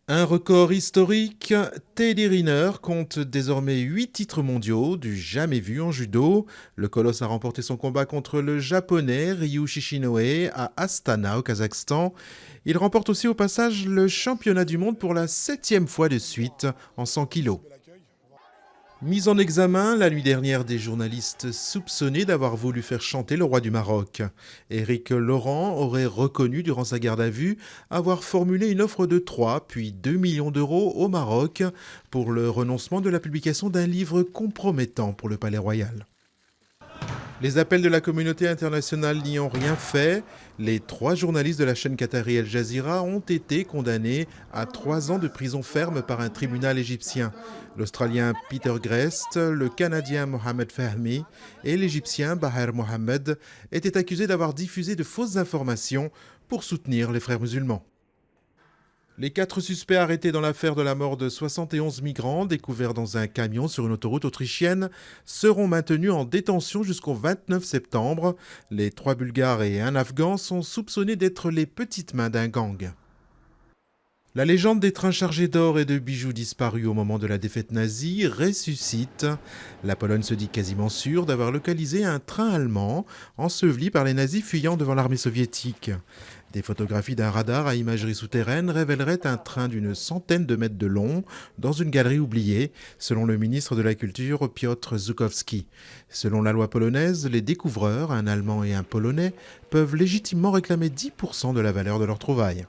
Un record historique, Teddy Riner compte désormais 8 titres mondiaux du jamais vu en judo. Le colosse a remporté son combat contre le japonais Ryu Shishinoe à Astana au Kazakhstan. Il remporte aussi au passage le championnat du monde pour la 7e fois de suite en 100 kilos. Mise en examen la nuit dernière des journalistes soupçonnés d'avoir voulu faire chanter le roi du Maroc. Éric Laurent aurait reconnu durant sa garde à vue avoir formulé une offre de 3 puis 2 millions d'euros au Maroc pour le renoncement de la publication d'un livre compromettant pour le Palais Royal. Les appels de la communauté internationale n'y ont rien fait. Les 3 journalistes de la chaîne qatari Al Jazeera ont été condamnés à 3 ans de prison ferme par un tribunal égyptien. L'Australien Peter Grest, le Canadien Mohamed Fahmy et l'Égyptien Baher Mohamed étaient accusés d'avoir diffusé de fausses informations pour soutenir les frères musulmans. Les 4 suspects arrêtés dans l'affaire de la mort de 71 migrants découverts dans un camion sur une autoroute autrichienne seront maintenus en détention jusqu'au 29 septembre. Les 3 Bulgares et un Afghan sont soupçonnés d'être les petites mains d'un gang. La légende des trains chargés d'or et de bijoux disparus au moment de la défaite nazie ressuscite. La Pologne se dit quasiment sûre d'avoir localisé un train allemand enseveli par les nazis fuyant devant l'armée soviétique. Des photographies d'un radar à imagerie souterraine révéleraient un train d'une centaine de mètres de long dans une galerie oubliée, selon le ministre de la Culture Piotr Żukowski. Selon la loi polonaise, les découvreurs, un Allemand et un Polonais, peuvent légitimement réclamer 10% de la valeur de leurs trouvailles.